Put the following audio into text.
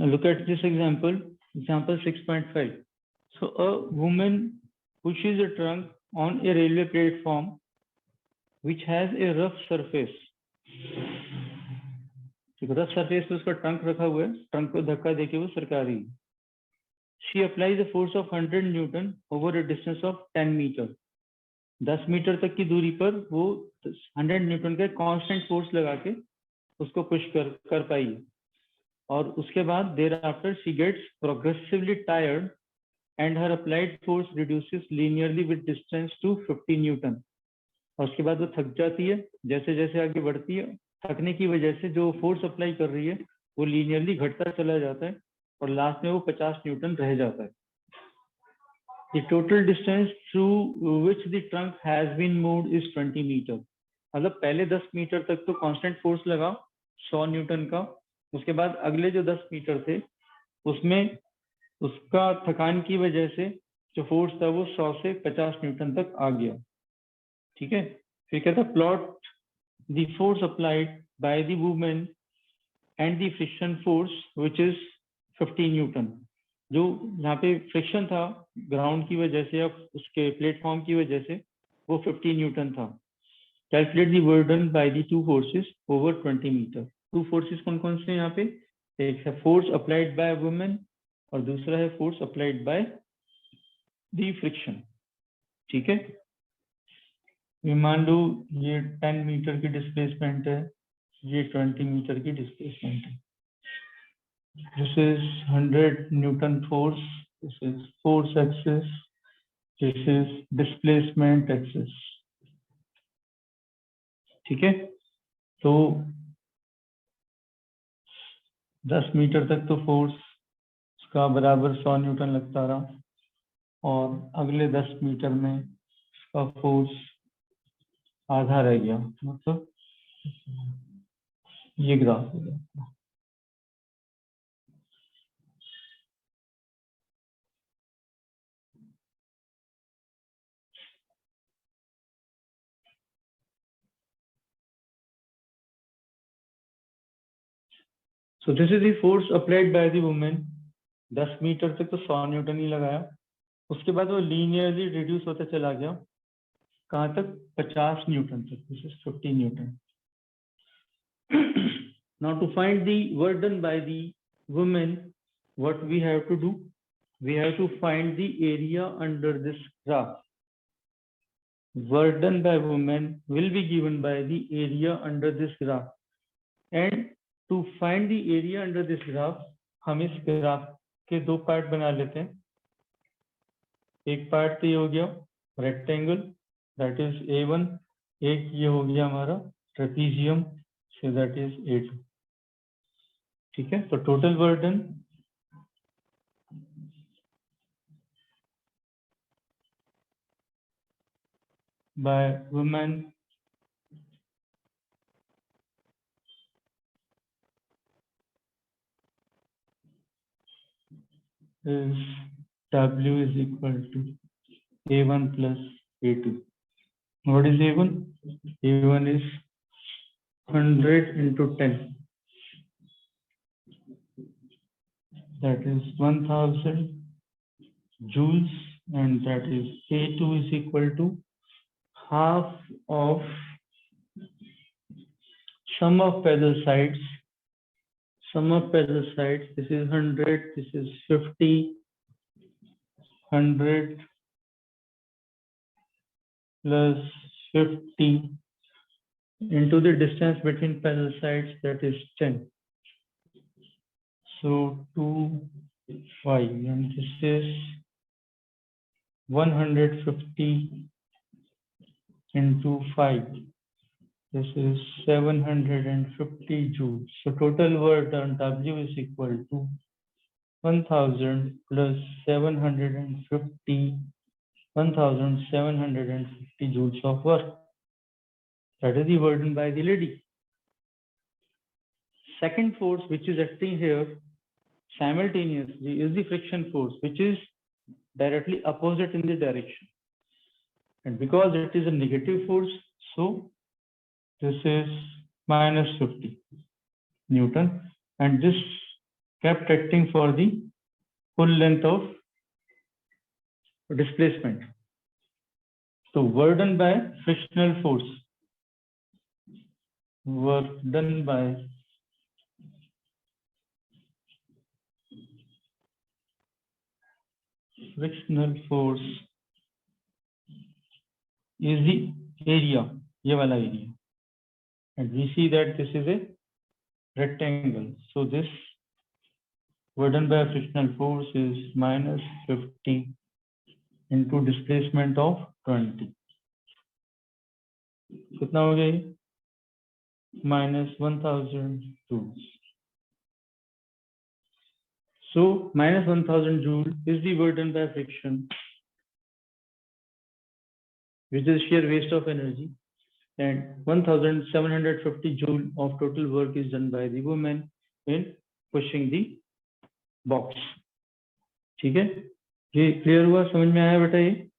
Look at this example 6.5. So a woman pushes a trunk on a railway platform which has a rough surface. Rough surface पे उसका trunk रखा हुआ है, trunk को धक्का देके वो सरका रही है. She applies a force of 100 Newton over a distance of 10 meter. 10 metre तक की दूरी पर वो 100 न्यूटन का कांस्टेंट फोर्स लगा के उसको पुश कर पाई है. और उसके बाद thereafter she gets progressively tired and her applied force reduces linearly with distance to 50 newton. और उसके बाद वो थक जाती है. जैसे जैसे आगे बढ़ती है, थकने की वजह से जो फोर्स अप्लाई कर रही है वो लीनियरली घटता चला जाता है और लास्ट में वो 50 न्यूटन रह जाता है. The total distance through which the trunk has been moved is 20 metre. मतलब पहले 10 मीटर तक तो कांस्टेंट फोर्स लगा 100 न्यूटन का. उसके बाद अगले जो 10 मीटर थे उसमें उसका थकान की वजह से जो फोर्स था वो 100 से 50 न्यूटन तक आ गया. ठीक है. फिर कहता plot the force applied by the woman and the friction force which is 50 Newton. जो यहाँ पे फ्रिक्शन था ग्राउंड की वजह से या उसके प्लेटफॉर्म की वजह से वो 50 न्यूटन था. Calculate the burden by the two forces over 20 metre. Two forces कौन कौन से हैं यहाँ पे? एक है फोर्स अप्लाइड बाय वुमेन और दूसरा है force applied by the friction. ठीक है. मान लो ये 10 मीटर की डिस्प्लेसमेंट है, ये 20 मीटर की डिस्प्लेसमेंट है. This is 100 Newton force, this is force axis, this is displacement axis. ठीक है. तो 10 मीटर तक तो फोर्स का बराबर 100 न्यूटन लगता रहा और अगले 10 मीटर में इसका फोर्स आधा रह गया. मतलब ये ग्राफ हो गया. So this is the force applied by the woman. 10 metre तक तो 100 न्यूटन ही लगाया. उसके बाद वो लीनियरली रिड्यूस होता चला गया. कहाँ तक? 50 न्यूटन तक. This is 50 Newton. Now to find the burden by the woman, what we have to do? We have to find the area under this graph. Burden by woman will be given by the area under this graph. And to find the area under this graph, हम इस graph के दो part बना लेते हैं. एक part तो ये हो गया रेक्टेंगल, दैट इज A1. एक ये हो गया हमारा trapezium, so that is A2. ठीक है. तो total burden by women is W is equal to A1 plus A2. What is A1? A1 is 100 into 10. That is 1000 joules, and that is A2 is equal to half of sum of parallel sides. Sum of parallel sides, this is 100, this is 50, 100 plus 50 into the distance between parallel sides, that is 10. So 2, 5, and this is 150 into 5. This is 750 joules. So total work on W is equal to 1000 plus 750, 1750 joules of work. That is the burden by the lady. Second force which is acting here simultaneously is the friction force, which is directly opposite in the direction. And because it is a negative force, so this is minus 50 Newton, and this kept acting for the full length of displacement. So work done by frictional force, work done by frictional force is the area, ये वाला area, and we see that this is a rectangle. So this work done by frictional force is minus 50 into displacement of 20. कितना हो गया? minus 1000 joules. So minus 1000 joule is the work done by friction, which is sheer waste of energy, and 1750 joule of total work is done by the woman in pushing the box. ठीक है, ये clear हुआ? समझ में आया बेटा? ये